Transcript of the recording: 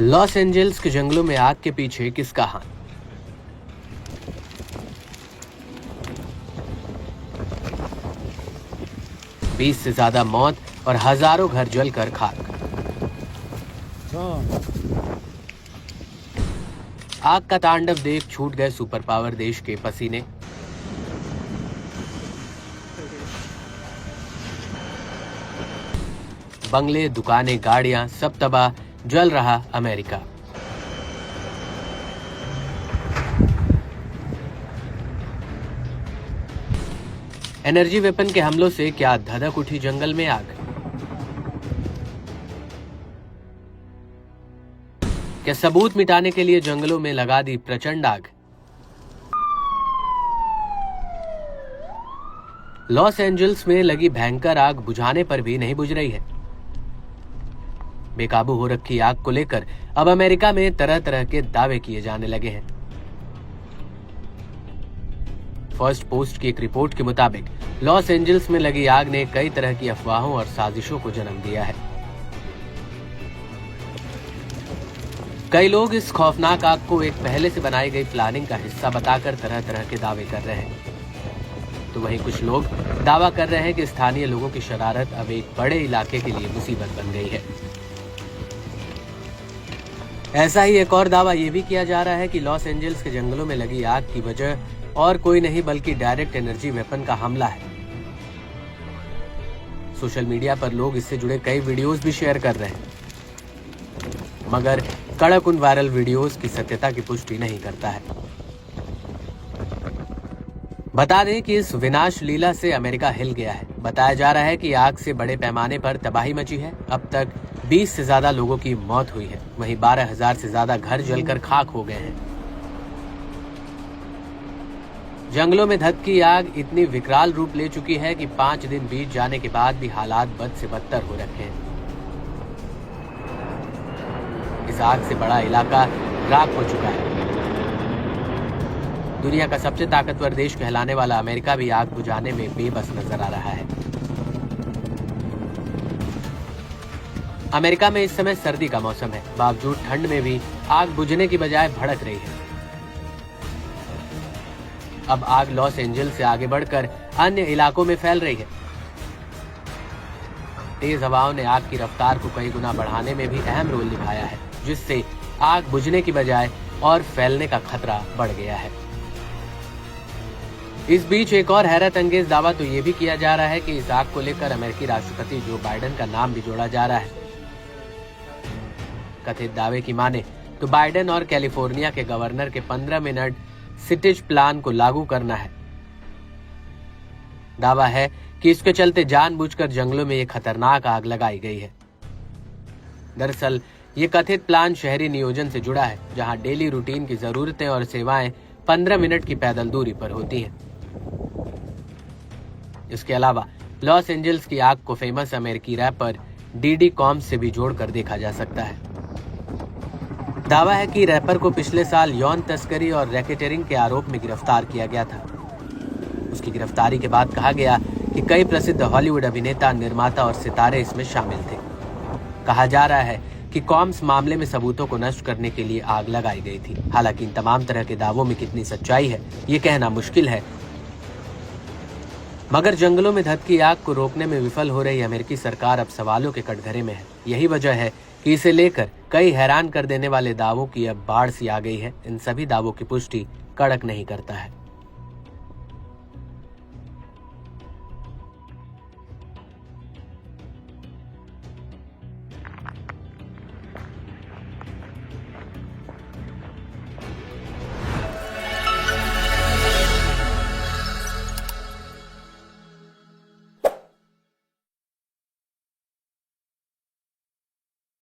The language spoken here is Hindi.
लॉस एंजल्स के जंगलों में आग के पीछे किसका हाथ? बीस से ज्यादा मौत और हजारों घर जलकर खाक। आग का तांडव देख छूट गए सुपर पावर देश के पसीने। बंगले, दुकानें, गाड़ियां सब तबाह, जल रहा अमेरिका। एनर्जी वेपन के हमलों से क्या धधक उठी जंगल में आग? क्या सबूत मिटाने के लिए जंगलों में लगा दी प्रचंड आग? लॉस एंजल्स में लगी भयंकर आग बुझाने पर भी नहीं बुझ रही है। बेकाबू हो रखी आग को लेकर अब अमेरिका में तरह तरह के दावे किए जाने लगे हैं। फर्स्ट पोस्ट की एक रिपोर्ट के मुताबिक लॉस एंजल्स में लगी आग ने कई तरह की अफवाहों और साजिशों को जन्म दिया है। कई लोग इस खौफनाक आग को एक पहले से बनाई गई प्लानिंग का हिस्सा बताकर तरह तरह के दावे कर रहे हैं, तो वहीं कुछ लोग दावा कर रहे हैं कि स्थानीय लोगों की शरारत अब एक बड़े इलाके के लिए मुसीबत बन गई है। ऐसा ही एक और दावा यह भी किया जा रहा है कि लॉस एंजल्स के जंगलों में लगी आग की वजह और कोई नहीं बल्कि डायरेक्ट एनर्जी वेपन का हमला है। सोशल मीडिया पर लोग इससे जुड़े कई वीडियोस भी शेयर कर रहे हैं, मगर कड़क उन वायरल वीडियोस की सत्यता की पुष्टि नहीं करता है। बता दें कि इस विनाश लीला से अमेरिका हिल गया है। बताया जा रहा है कि आग से बड़े पैमाने पर तबाही मची है। अब तक 20 से ज्यादा लोगों की मौत हुई है, वहीं 12,000 से ज्यादा घर जलकर खाक हो गए हैं। जंगलों में धधकी आग इतनी विकराल रूप ले चुकी है कि 5 दिन बीत जाने के बाद भी हालात बद से बदतर हो रखे हैं। इस आग से बड़ा इलाका राख हो चुका है। दुनिया का सबसे ताकतवर देश कहलाने वाला अमेरिका भी आग बुझाने में बेबस नजर आ रहा है। अमेरिका में इस समय सर्दी का मौसम है, बावजूद ठंड में भी आग बुझने की बजाय भड़क रही है। अब आग लॉस एंजल्स से आगे बढ़कर अन्य इलाकों में फैल रही है। तेज हवाओं ने आग की रफ्तार को कई गुना बढ़ाने में भी अहम रोल निभाया है, जिससे आग बुझने की बजाय और फैलने का खतरा बढ़ गया है। इस बीच एक और हैरत अंगेज दावा तो ये भी किया जा रहा है कि इस आग को लेकर अमेरिकी राष्ट्रपति जो बाइडेन का नाम भी जोड़ा जा रहा है। कथित दावे की माने तो बाइडेन और कैलिफोर्निया के गवर्नर के 15 मिनट सिटेज प्लान को लागू करना है। दावा है कि इसके चलते जानबूझकर जंगलों में ये खतरनाक आग लगाई गई है। दरअसल ये कथित प्लान शहरी नियोजन से जुड़ा है, जहां डेली रूटीन की जरूरतें और सेवाएं 15 मिनट की पैदल दूरी पर होती हैं। इसके अलावा लॉस एंजल्स की आग को फेमस अमेरिकी रैपर डीडी कॉम्स से भी जोड़कर देखा जा सकता है। दावा है कि रैपर को पिछले साल यौन तस्करी और रैकेटरिंग के आरोप में गिरफ्तार किया गया था। उसकी गिरफ्तारी के बाद कहा गया कि कई प्रसिद्ध हॉलीवुड अभिनेता, निर्माता और सितारे इसमें शामिल थे। कहा जा रहा है कि कॉम्स मामले में सबूतों को नष्ट करने के लिए आग लगाई गई थी। हालांकि इन तमाम तरह के दावों में कितनी सच्चाई है ये कहना मुश्किल है, मगर जंगलों में धधकी आग को रोकने में विफल हो रही अमेरिकी सरकार अब सवालों के कटघरे में है। यही वजह है कि इसे लेकर कई हैरान कर देने वाले दावों की अब बाढ़ सी आ गई है। इन सभी दावों की पुष्टि कड़क नहीं करता है।